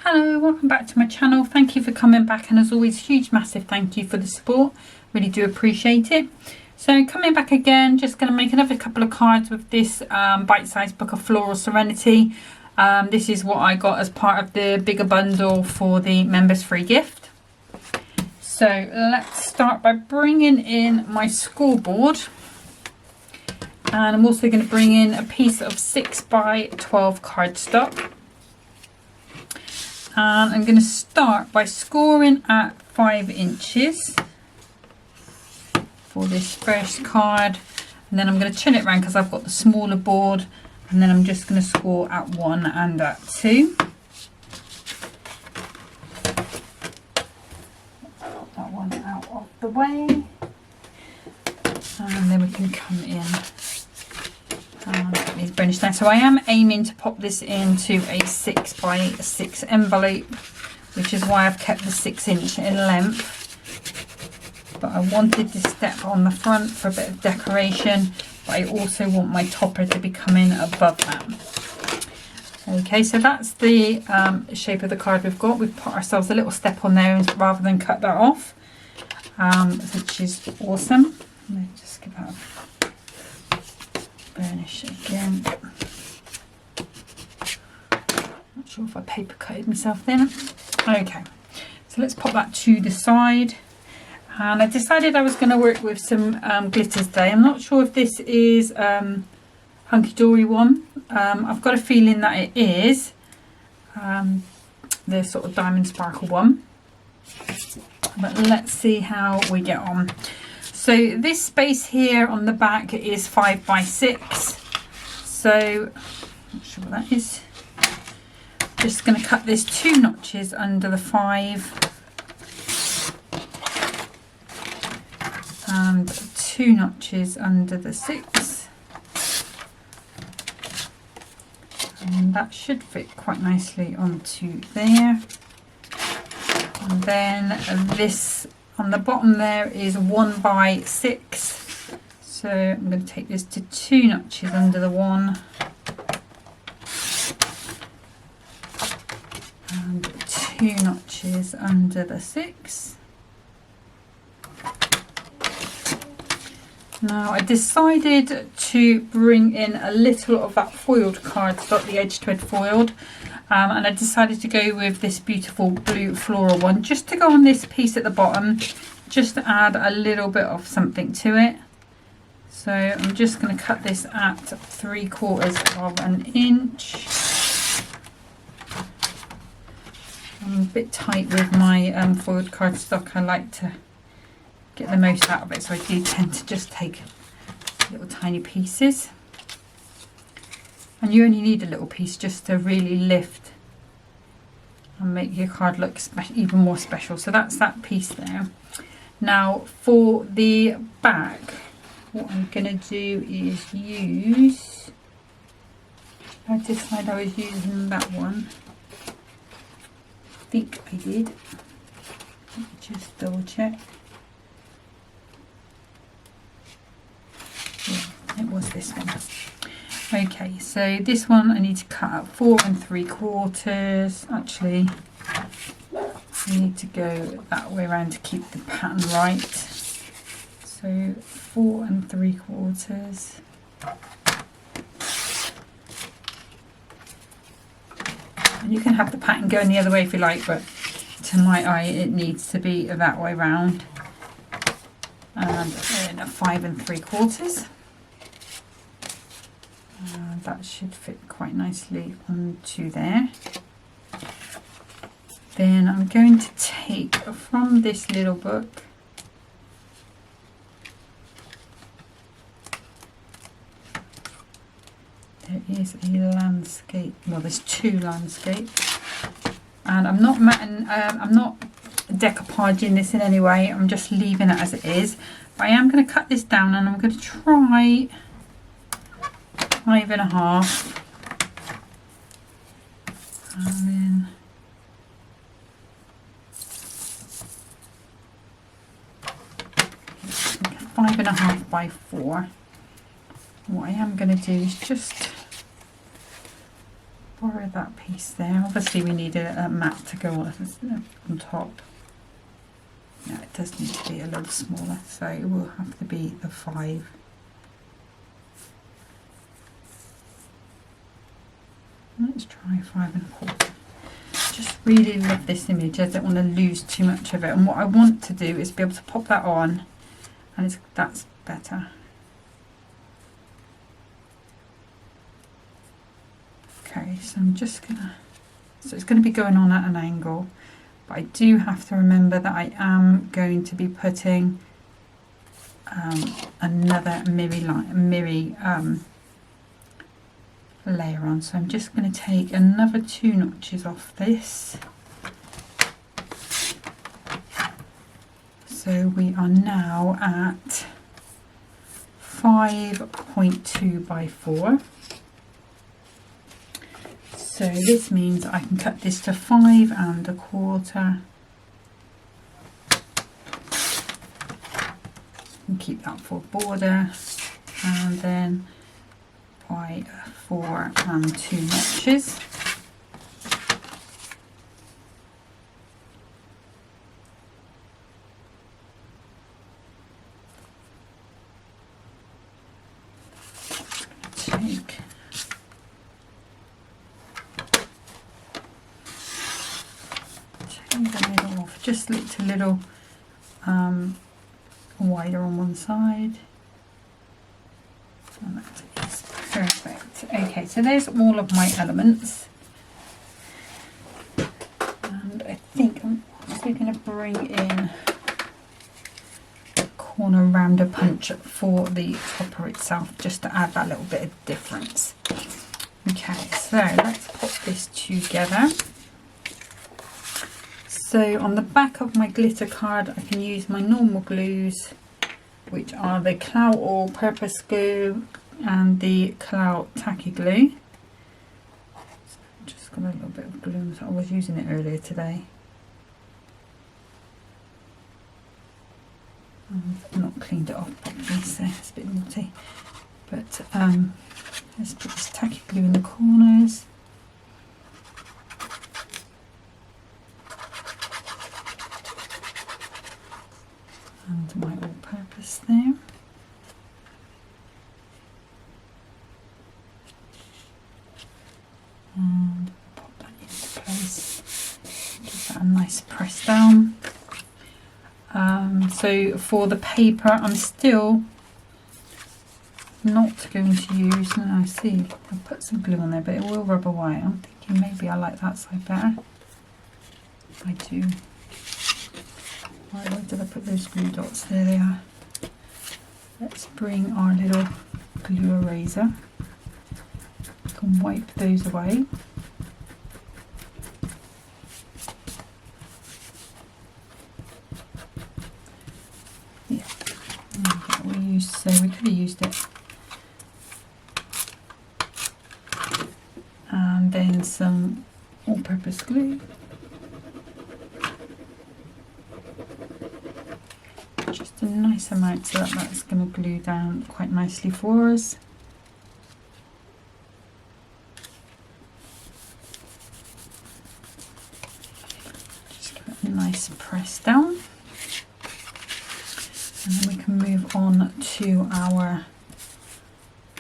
Hello, welcome back to my channel. Thank you for coming back, and as always, huge massive thank you for the support. Really do appreciate it. So coming back again, just going to make another couple of cards with this bite-sized book of Floral Serenity. This is what I got as part of the bigger bundle for the members free gift. So let's start by bringing in my scoreboard, and I'm also going to bring in a piece of 6x12 cardstock. And I'm going to start by scoring at 5 inches for this first card, and then I'm going to turn it around because I've got the smaller board, and then I'm just going to score at 1 and at 2. Put that one out of the way, and then we can come in and get these burnished down. So I am aiming to pop this into a 6x6 envelope, which is why I've kept the 6 inch in length. But I wanted this step on the front for a bit of decoration, but I also want my topper to be coming above that. Okay, so that's the shape of the card we've got. We've put ourselves a little step on there rather than cut that off, which is awesome. Let me just give that a burnish again. Not sure if I paper cutted myself then. Okay, so let's pop that to the side. And I decided I was going to work with some glitters today. I'm not sure if this is Hunkydory one. I've got a feeling that it is the sort of diamond sparkle one. But let's see how we get on. So this space here on the back is 5x6. So not sure what that is. Just going to cut this 2 notches under the 5. And 2 notches under the 6, and that should fit quite nicely onto there. And then this on the bottom there is 1x6, so I'm going to take this to 2 notches under the 1 and 2 notches under the 6. Now I decided to bring in a little of that foiled cardstock, the edge to edge foiled, and I decided to go with this beautiful blue floral one just to go on this piece at the bottom, just to add a little bit of something to it. So I'm just going to cut this at 3/4 of an inch. I'm a bit tight with my foiled cardstock. I like to get the most out of it, so I do tend to just take little tiny pieces, and you only need a little piece just to really lift and make your card look even more special. So that's that piece there. Now for the back, what I'm going to do is use, I decided I was using that one, I think I did, let me just double check. It was this one. Okay, so this one I need to cut out 4 3/4. Actually, I need to go that way around to keep the pattern right. So 4 3/4. And you can have the pattern going the other way if you like, but to my eye it needs to be that way round. And then a 5 3/4. That should fit quite nicely onto there. Then I'm going to take from this little book there is a landscape, well there's 2 landscapes, and I'm not decoupaging this in any way, I'm just leaving it as it is. But I am going to cut this down, and I'm going to try 5.5, and then 5.5 by 4. What I am going to do is just borrow that piece there. Obviously we need a mat to go on top. No, it does need to be a little smaller, so it will have to be the 5. Let's try 5 1/4. Just really love this image. I don't want to lose too much of it, and what I want to do is be able to pop that on, and that's better. Okay, so I'm just gonna, so it's going to be going on at an angle, but I do have to remember that I am going to be putting another mirror layer on, so I'm just going to take another 2 notches off this. So we are now at 5.2 by 4. So this means I can cut this to 5 1/4 and keep that for border, and then by 4 2 notches. Take the middle off, just a little wider on one side, and that is perfect. Okay, so there's all of my elements, and I think I'm also going to bring in a corner rounder punch for the topper itself, just to add that little bit of difference. Okay, so let's put this together. So on the back of my glitter card I can use my normal glues, which are the Clout All Purpose Glue and the Clout Tacky Glue. So just got a little bit of glue, so I was using it earlier today. I've not cleaned it off properly, so it's a bit naughty. But let's put this tacky glue in the corners. And my all-purpose there. And pop that into place. Give that a nice press down. So for the paper, I'm still not going to use, no, I see, I'll put some glue on there, but it will rub away. I'm thinking maybe I like that side better. I do. Right, where did I put those glue dots? There they are. Let's bring our little glue eraser. I can wipe those away. Yeah, so we could have used it. And then some all-purpose glue. Just a nice amount so that that's going to glue down quite nicely for us. Just give it a nice press down. And then we can move on to our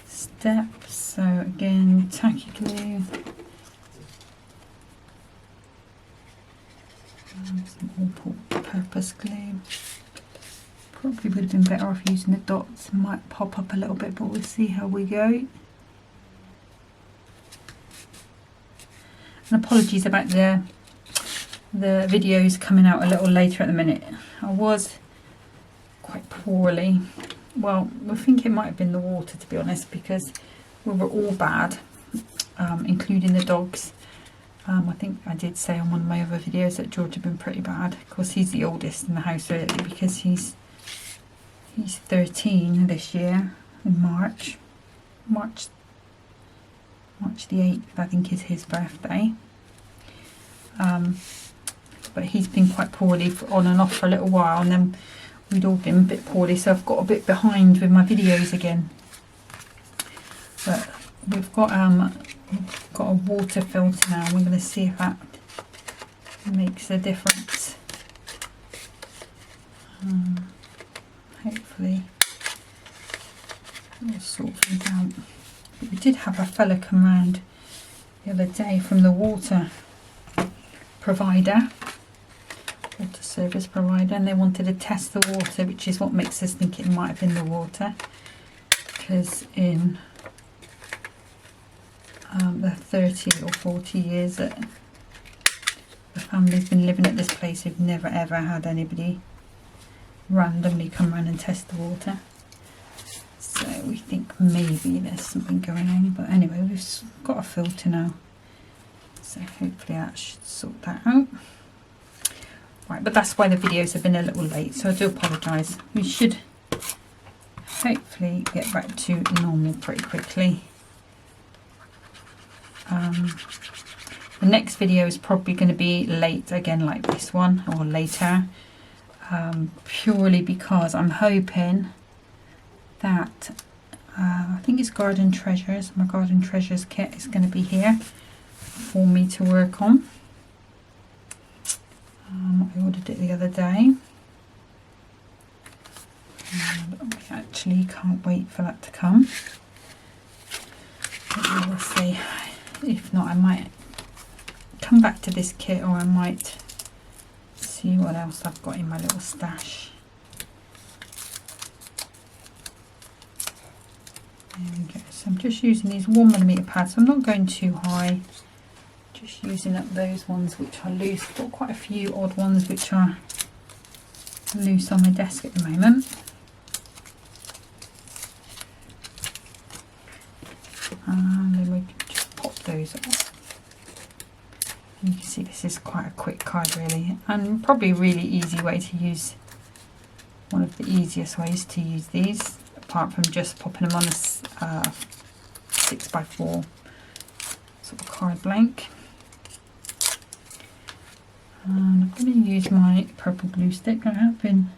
steps. So again, tacky glue. And some all-purpose glue. Probably would have been better off using the dots. Might pop up a little bit, but we'll see how we go. And apologies about the videos coming out a little later at the minute. I was quite poorly. Well, we think it might have been the water, to be honest, because we were all bad, including the dogs. I think I did say on one of my other videos that George had been pretty bad. Of course, he's the oldest in the house, really, because he's 13 this year in March the 8th, I think, is his birthday. But he's been quite poorly on and off for a little while, and then we'd all been a bit poorly, so I've got a bit behind with my videos again. But we've got got a water filter now. We're going to see if that makes a difference. Hopefully we'll sort things out. But we did have a fella come round the other day from the water provider, water service provider, and they wanted to test the water, which is what makes us think it might have been the water, because in the 30 or 40 years that the family's been living at this place, they've never ever had anybody randomly come around and test the water. So we think maybe there's something going on, but anyway, we've got a filter now, so hopefully that should sort that out. Right, but that's why the videos have been a little late, so I do apologise. We should hopefully get back to normal pretty quickly. The next video is probably going to be late again, like this one, or later, purely because I'm hoping that I think it's Garden Treasures, my Garden Treasures kit is going to be here for me to work on. I ordered it the other day, and I actually can't wait for that to come. But we will see. If not, I might come back to this kit, or I might see what else I've got in my little stash. There we go. So I'm just using these 1mm pads. So I'm not going too high. Just using up those ones which are loose. I've got quite a few odd ones which are loose on my desk at the moment. And then we can just pop those off. And you can see this is quite a quick card really, and probably a really easy way to use, one of the easiest ways to use these, apart from just popping them on a 6x4 sort of card blank. And I'm going to use my purple glue stick. I have been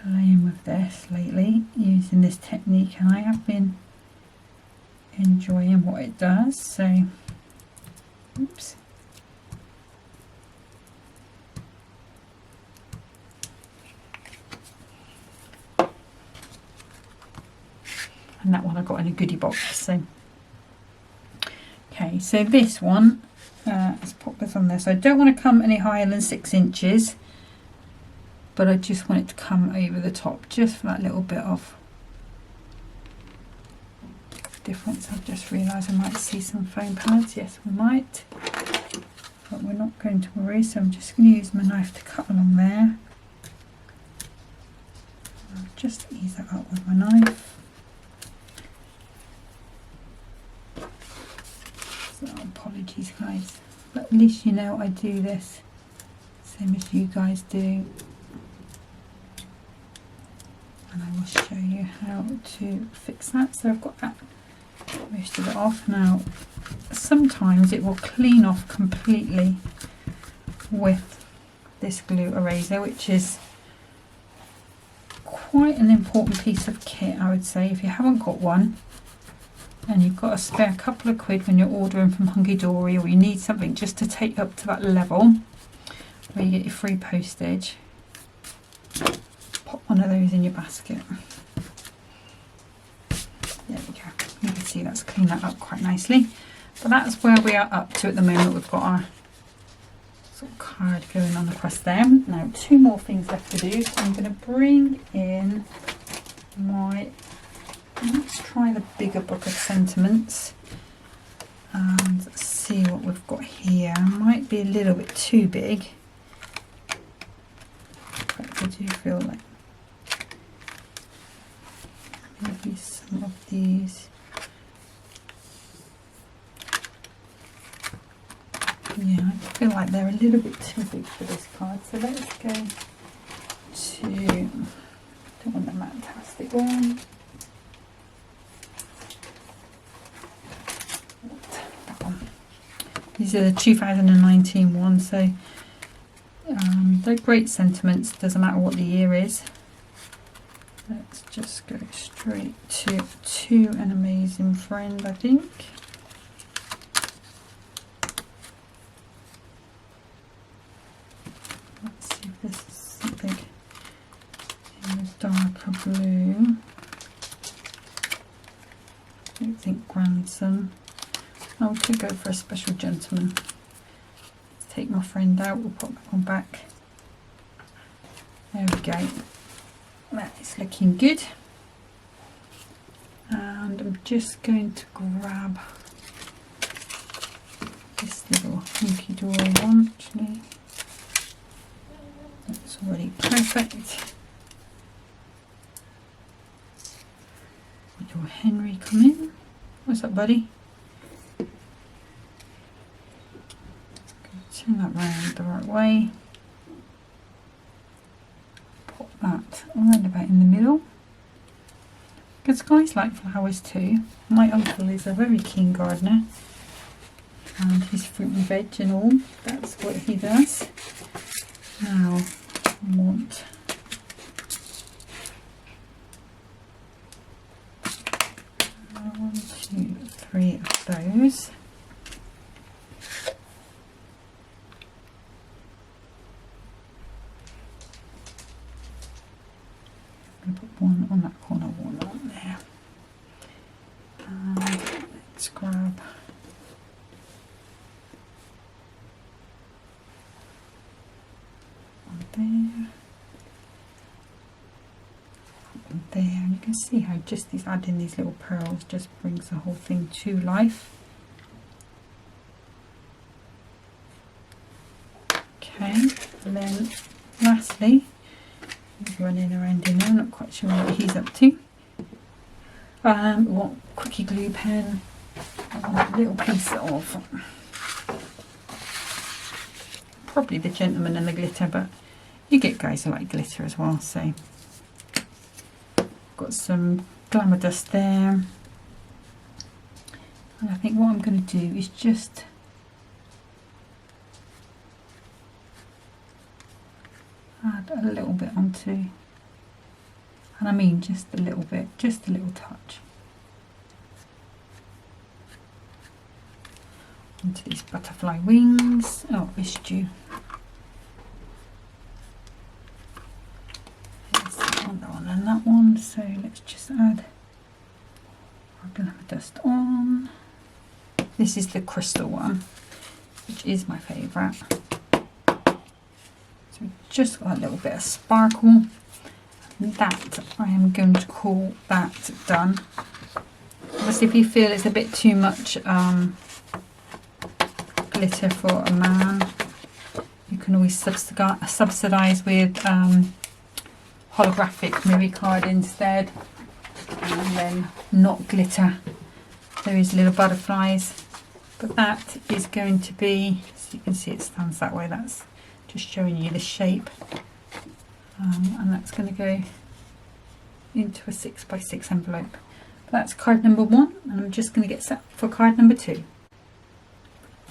playing with this lately, using this technique, and I have been enjoying what it does. So, oops. And that one I got in a goodie box. So, okay, so this one, let's pop this on there. So I don't want to come any higher than 6 inches, but I just want it to come over the top, just for that little bit of difference. I've just realised I might see some foam pads. Yes, we might, but we're not going to worry. So I'm just going to use my knife to cut along there. I'll just ease that up with my knife. So apologies guys, but at least you know I do this same as you guys do, and I will show you how to fix that. So I've got that most of it off now. Sometimes it will clean off completely with this glue eraser, which is quite an important piece of kit, I would say. If you haven't got one and you've got a spare couple of quid when you're ordering from Hunkydory, or you need something just to take up to that level where you get your free postage, pop one of those in your basket. There we go. You can see that's cleaned that up quite nicely. But that's where we are up to at the moment. We've got our sort of card going on across there. Now 2 more things left to do. So I'm going to bring in my, let's try the bigger book of sentiments and see what we've got here. Might be a little bit too big, but I do feel like maybe some of these, yeah, I feel like they're a little bit too big for this card. So let's go to, don't want the fantastic one. These are the 2019 ones, so they're great sentiments, doesn't matter what the year is. Let's just go straight to an amazing friend, I think. this is something in a darker blue. I don't think grandson. I could go for a special gentleman. Let's take my friend out, we'll put that one back. There we go. That is looking good. And I'm just going to grab this little Hunkydory one actually. That's already perfect. Little Henry come in. What's up, buddy? Turn that round the right way. Pop that around about in the middle. Because guys like flowers too. My uncle is a very keen gardener. And his fruit and veg and all. That's what he does. Now I want one, two, three of those. I'm going to put one on that corner, one on there. And let's grab one there. One there. And you can see how just these adding these little pearls just brings the whole thing to life. Okay, and then lastly, he's running around in there, I'm not quite sure what he's up to. We want quickie glue pen, a little piece of probably the gentleman and the glitter, but you get guys who like glitter as well. So got some glamour dust there, and I think what I'm going to do is just add a little bit onto, and I mean just a little bit, just a little touch onto these butterfly wings. Oh, missed you. There's that one and that one, so let's just add our glamour dust on. This is the crystal one, which is my favourite. So we've just got a little bit of sparkle. That I am going to call that done. Obviously if you feel it's a bit too much glitter for a man, you can always subsidise with holographic mirror card instead, and then not glitter those little butterflies. But that is going to be, so you can see it stands that way, that's just showing you the shape, and that's going to go into a 6x6 envelope. That's card number 1, and I'm just going to get set for card number 2.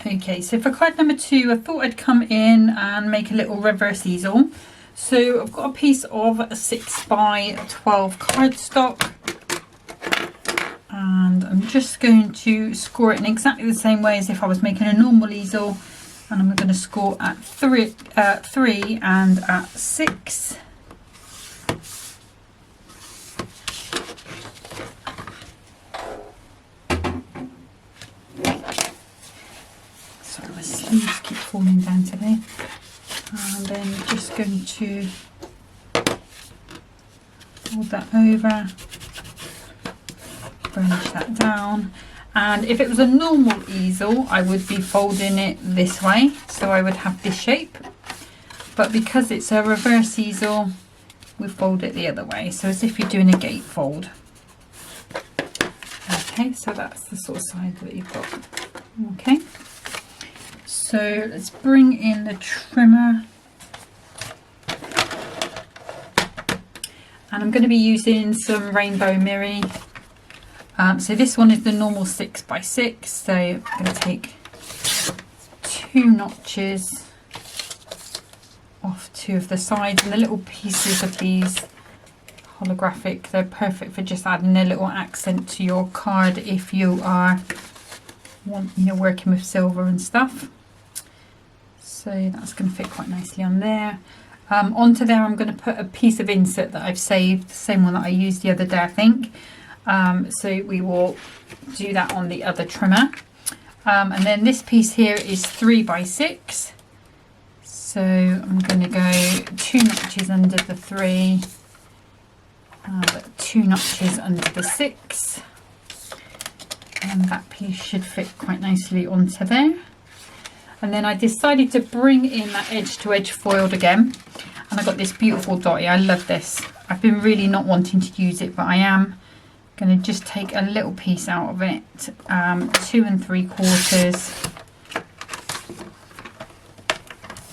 Okay, so for card number 2, I thought I'd come in and make a little reverse easel. So I've got a piece of 6x12 cardstock, and I'm just going to score it in exactly the same way as if I was making a normal easel. And I'm going to score at 3 and at 6. Sorry, my sleeves keep falling down today. And then just going to fold that over, burnish that down. And if it was a normal easel, I would be folding it this way, so I would have this shape. But because it's a reverse easel, we fold it the other way, so as if you're doing a gatefold. Okay, so that's the sort of side that you've got. Okay, so let's bring in the trimmer. And I'm going to be using some rainbow mirror. So this one is the normal 6x6, so I'm going to take 2 notches off 2 of the sides, and the little pieces of these holographic, they're perfect for just adding a little accent to your card if you are working with silver and stuff. So that's going to fit quite nicely on there. Onto there I'm going to put a piece of insert that I've saved, the same one that I used the other day I think. So we will do that on the other trimmer. And then this piece here is 3 by 6. So I'm going to go 2 notches under the 3, 2 notches under the 6, and that piece should fit quite nicely onto there. And then I decided to bring in that edge to edge foiled again, and I got this beautiful dotty. I love this. I've been really not wanting to use it, but I am going to just take a little piece out of it, 2 3/4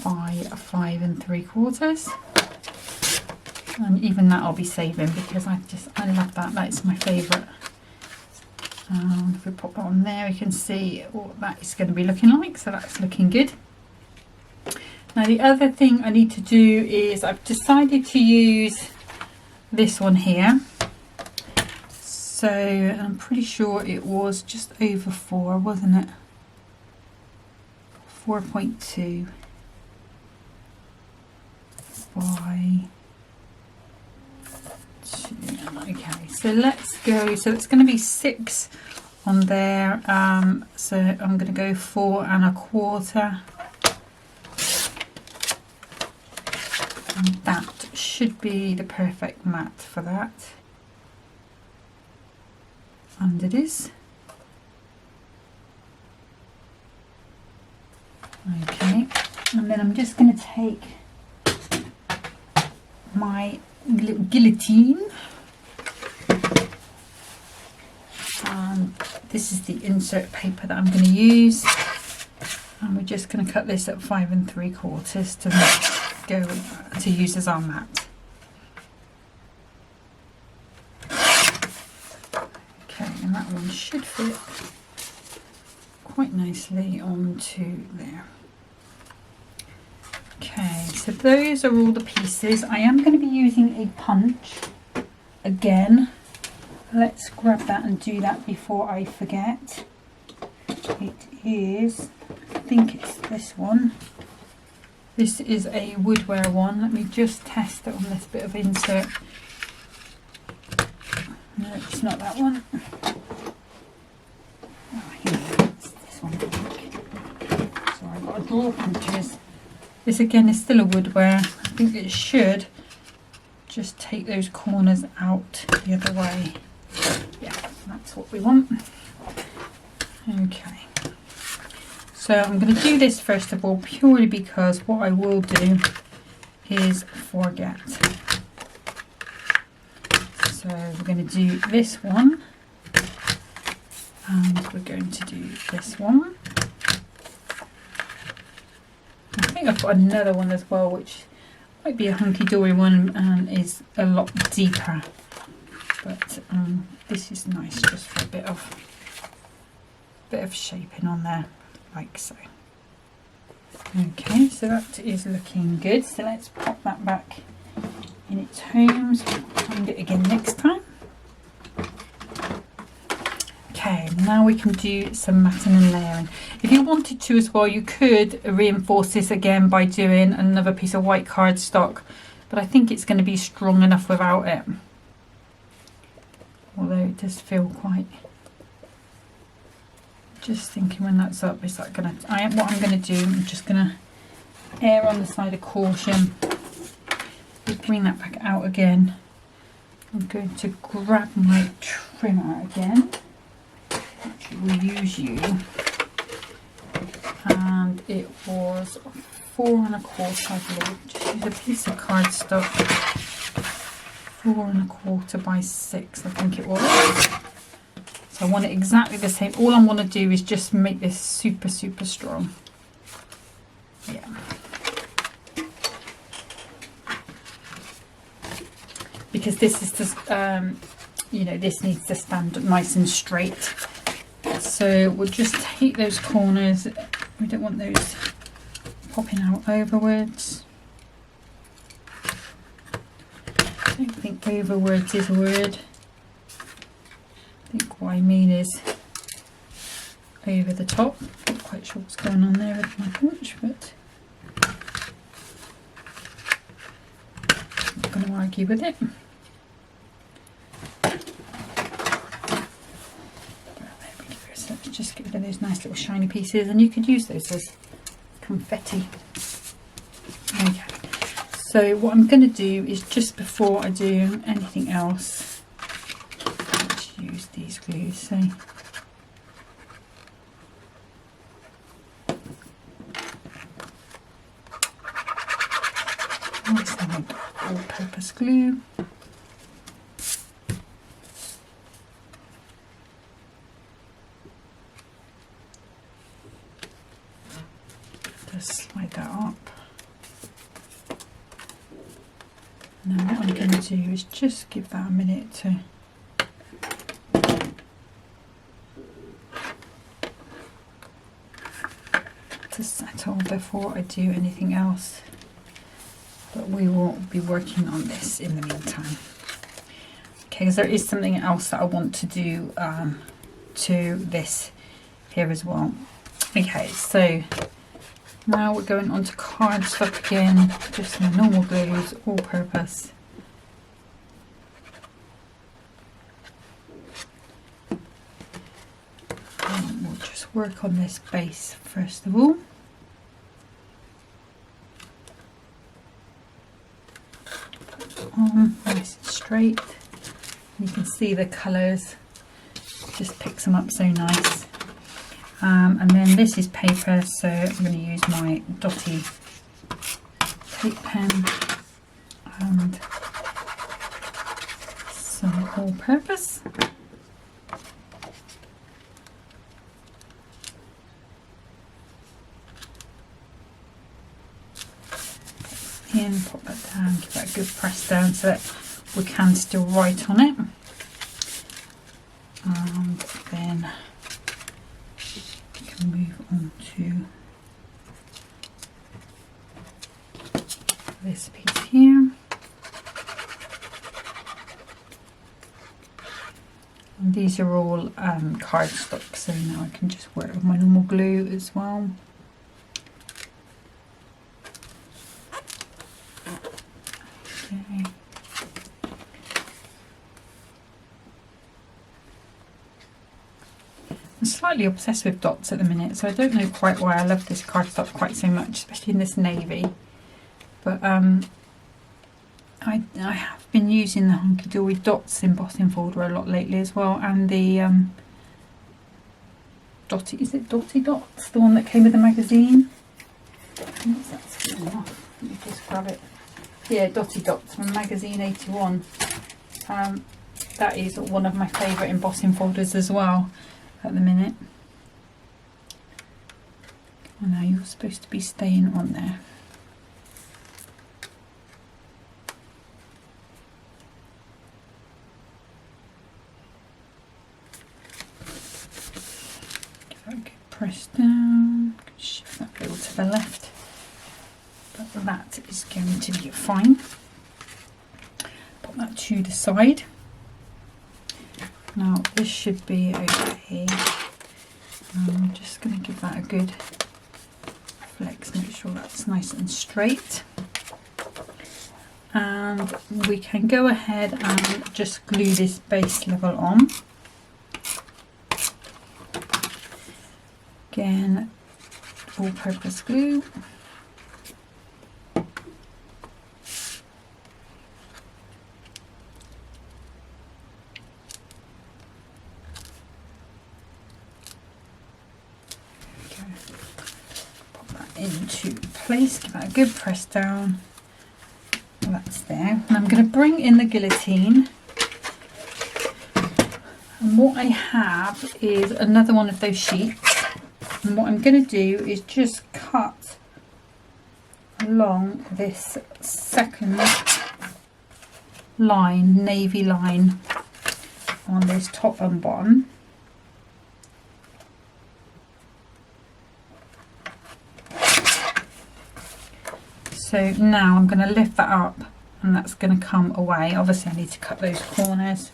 by 5 3/4, and even that I'll be saving because I love that. That's my favourite. If we pop that on there, we can see what that is going to be looking like. So that's looking good. Now the other thing I need to do is I've decided to use this one here. So I'm pretty sure it was just over 4, wasn't it? 4.2 by 2. Okay, so let's go. So it's going to be 6 on there. So I'm going to go 4 1/4. And that should be the perfect mat for that. And it is. Okay, and then I'm just going to take my little guillotine, and this is the insert paper that I'm going to use, and we're just going to cut this at 5 3/4 to go to use as our mat. Okay, and that one should fit quite nicely onto there. Okay, so those are all the pieces. I am going to be using a punch again. Let's grab that and do that before I forget. It is, I think it's this one. This is a woodware one. Let me just test it on this bit of insert. No, it's not that one. Oh, here, it's this one, I think. Sorry, I've got to draw punches. This again is still a woodware. I think it should just take those corners out the other way. Yeah, that's what we want. Okay. So I'm going to do this first of all purely because what I will do is forget. So we're going to do this one, and we're going to do this one. I think I've got another one as well, which might be a Hunkydory one and is a lot deeper. But this is nice just for a bit of shaping on there, like so. Okay, so that is looking good. So let's pop that back in its home. So we'll find it again next time. Okay, now we can do some matting and layering. If you wanted to as well, you could reinforce this again by doing another piece of white cardstock, but I think it's going to be strong enough without it. Although it does feel quite... Just thinking when that's up, is that going to... what I'm going to do, I'm just going to err on the side of caution. Bring that back out again. I'm going to grab my trimmer again, which will use you, and it was 4 1/4, I believe. Just use a piece of cardstock, 4 1/4 by 6, I think it was. So I want it exactly the same. All I want to do is just make this super strong. Yeah. Because this is just, you know, this needs to stand nice and straight. So we'll just take those corners. We don't want those popping out overwards. I don't think overwards is a word. I think what I mean is over the top. Not quite sure what's going on there with my punch, but argue with it. So let's just get rid of those nice little shiny pieces, and you could use those as confetti. Okay, so what I'm going to do is, just before I do anything else, let's use these glues. So all-purpose glue. Just slide that up. Now what I'm going to do is just give that a minute to settle before I do anything else. But we will be working on this in the meantime. Okay, because there is something else that I want to do to this here as well. Okay, so now we're going on to cardstock again, just some normal glues, all purpose. And we'll just work on this base first of all. Nice and straight. You can see the colours, just picks them up so nice. And then this is paper, so I'm going to use my Dotty tape pen and some all-purpose. In, pop that down, give that a good press down so that we can still write on it. And then we can move on to this piece here. And these are all cardstock, so now I can just work with my normal glue as well. Okay. I'm slightly obsessed with dots at the minute, so I don't know quite why I love this cardstock quite so much, especially in this navy. But I have been using the Hunkydory dots embossing folder a lot lately as well, and the Dotty, is it Dotty Dots, the one that came with the magazine? What's that? Let me just grab it. Yeah, Dotty Dots from magazine 81. That is one of my favourite embossing folders as well at the minute. Oh no, you're supposed to be staying on there. Give that a good press down, shift that a little to the left. But that is going to be fine. Put that to the side. Now this should be okay. I'm just going to give that a good flex, make sure that's nice and straight. And we can go ahead and just glue this base level on. Again, all-purpose glue. Into place, give that a good press down. Well, that's there. And I'm going to bring in the guillotine. And what I have is another one of those sheets. And what I'm going to do is just cut along this second line, navy line, on this top and bottom. So now I'm going to lift that up and that's going to come away. Obviously I need to cut those corners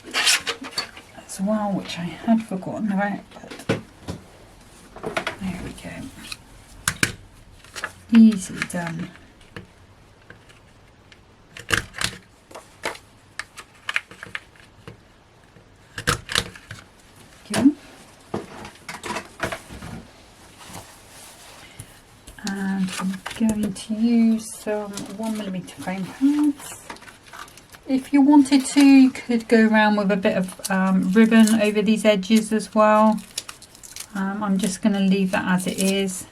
as well, which I had forgotten about, but there we go. Easily done. And I'm going to use some 1mm foam pads. If you wanted to, you could go around with a bit of ribbon over these edges as well. I'm just going to leave that as it is.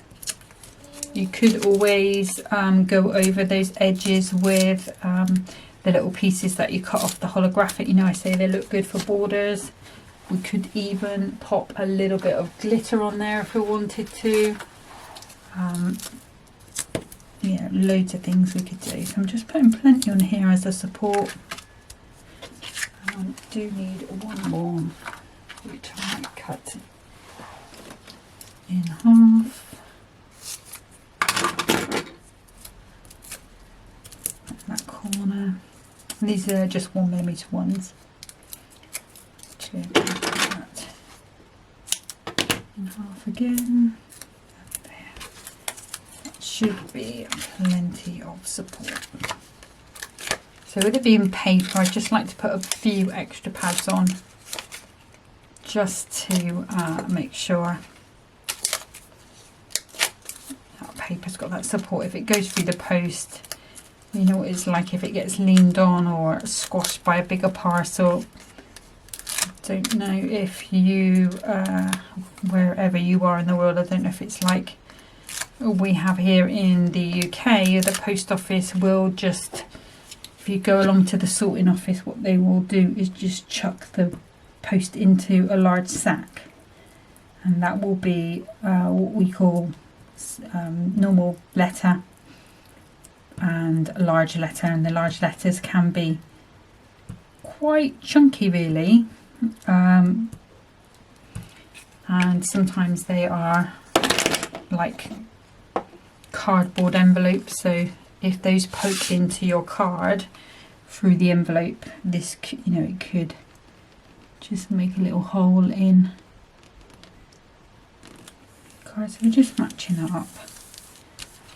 You could always go over those edges with the little pieces that you cut off the holographic. You know, I say they look good for borders. We could even pop a little bit of glitter on there if we wanted to. Yeah, loads of things we could do. So I'm just putting plenty on here as a support. I do need one more, which I might cut in half. That corner. And these are just 1mm ones. Actually, I'll put that in half again. Should be plenty of support. So with it being paper, I just like to put a few extra pads on just to make sure that paper's got that support. If it goes through the post, you know what it's like if it gets leaned on or squashed by a bigger parcel. I don't know if you, wherever you are in the world, I don't know if it's like we have here in the UK. The post office will just, if you go along to the sorting office, what they will do is just chuck the post into a large sack, and that will be what we call normal letter and large letter, and the large letters can be quite chunky really, and sometimes they are like cardboard envelopes, so if those poke into your card through the envelope, this, you know, it could just make a little hole in card. So we're just matching that up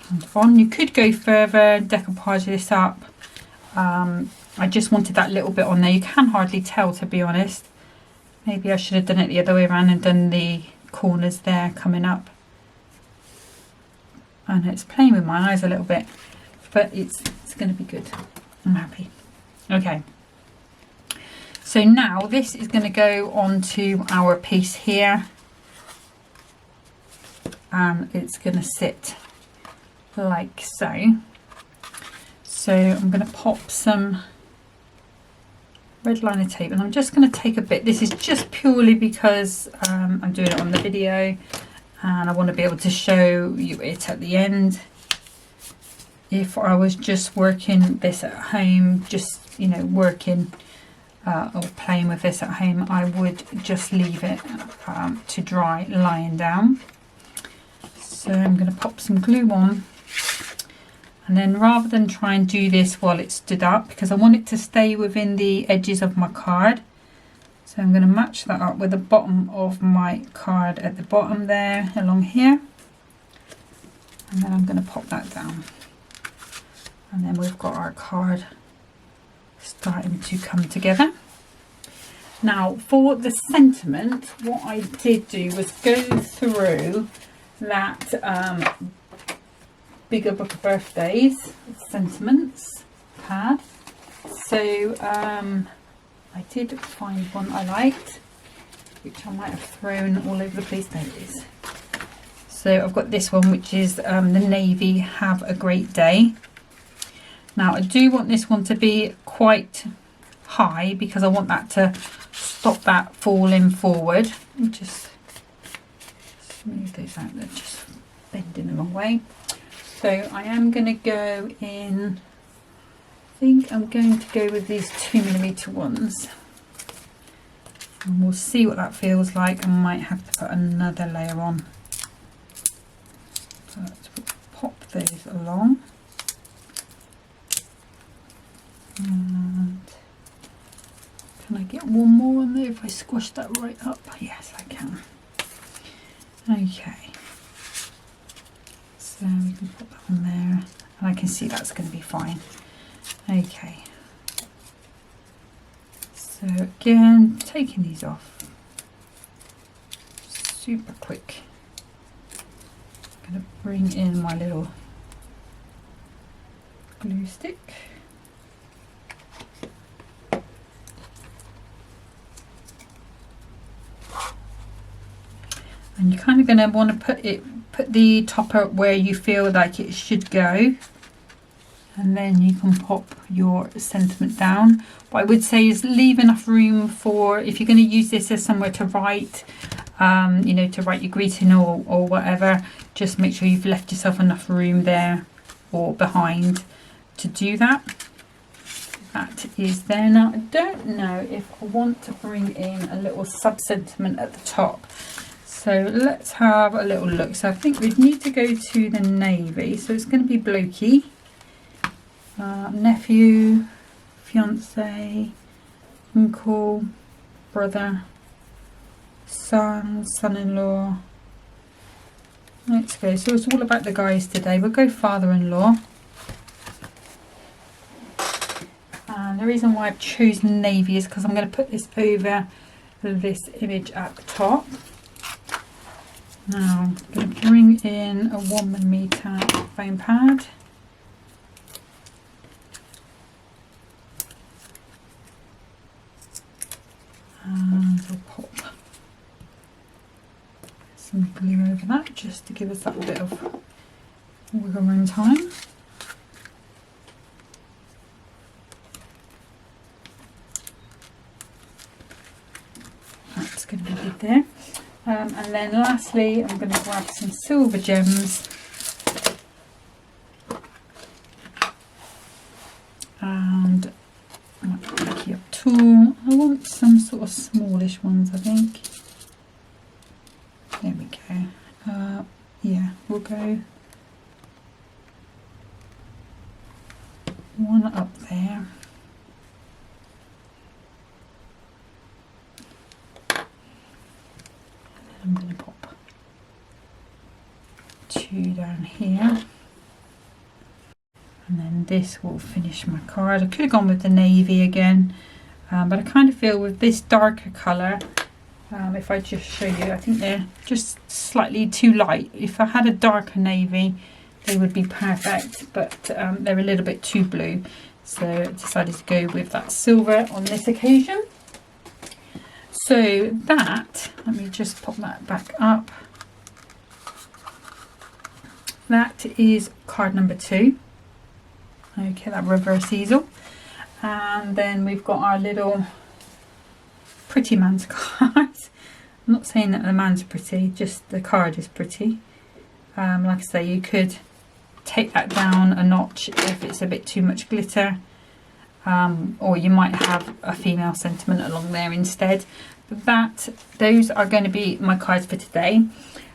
and on. You could go further, decoupage this up. I just wanted that little bit on there. You can hardly tell, to be honest. Maybe I should have done it the other way around and done the corners there coming up. And it's playing with my eyes a little bit, but it's going to be good. I'm happy. Okay, so now this is going to go onto our piece here, and it's going to sit like so. So I'm going to pop some red liner tape, and I'm just going to take a bit. This is just purely because I'm doing it on the video and I want to be able to show you it at the end. If I was just working this at home, just, you know, working or playing with this at home, I would just leave it to dry lying down. So I'm going to pop some glue on, and then rather than try and do this while it's stood up, because I want it to stay within the edges of my card, so I'm going to match that up with the bottom of my card at the bottom there along here, and then I'm going to pop that down, and then we've got our card starting to come together. Now for the sentiment, what I did do was go through that Bigger Book of Birthdays sentiments pad. So I did find one I liked, which I might have thrown all over the place. There it is. So I've got this one, which is the navy, have a great day. Now I do want this one to be quite high because I want that to stop that falling forward. Just smooth those out, they're just bending the wrong way. So I am going to go in, I think I'm going to go with these 2mm ones, and we'll see what that feels like. I might have to put another layer on. So let's pop those along. And can I get one more on there if I squash that right up? Yes, I can. Okay. So we can put that on there, and I can see that's going to be fine. Okay. So again, taking these off super quick. I'm going to bring in my little glue stick. And you're kind of going to want to put the topper where you feel like it should go, and then you can pop your sentiment down. What I would say is leave enough room for, if you're going to use this as somewhere to write, you know, to write your greeting or whatever, just make sure you've left yourself enough room there or behind to do that. That is there. Now I don't know if I want to bring in a little sub sentiment at the top. So let's have a little look. So I think we'd need to go to the navy. So it's going to be blokey, nephew, fiance, uncle, brother, son, son-in-law. Let's go. So it's all about the guys today. We'll go father-in-law. And the reason why I've chosen navy is because I'm going to put this over this image at the top. Now I'm going to bring in a 1mm foam pad. And I'll pop some glue over that just to give us that bit of wiggle room time. That's going to be good there. And then lastly, I'm going to grab some silver gems and pick up tool. I want some sort of smallish ones, I think. There we go. Yeah, we'll go one up there. I'm going to pop two down here, and then this will finish my card. I could have gone with the navy again, but I kind of feel with this darker colour, if I just show you, I think they're just slightly too light. If I had a darker navy they would be perfect, but they're a little bit too blue, so I decided to go with that silver on this occasion. So that, let me just pop that back up. That is card number 2. Okay, that reverse easel. And then we've got our little pretty man's card. I'm not saying that the man's pretty, just the card is pretty. Like I say, you could take that down a notch if it's a bit too much glitter. Or you might have a female sentiment along there instead. But those are going to be my cards for today.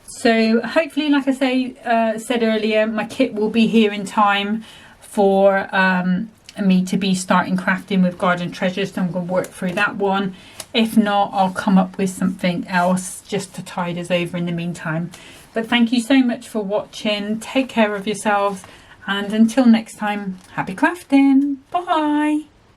So hopefully, like I said earlier, my kit will be here in time for me to be starting crafting with Garden Treasures. So I'm going to work through that one. If not, I'll come up with something else just to tide us over in the meantime. But thank you so much for watching. Take care of yourselves, and until next time, happy crafting. Bye.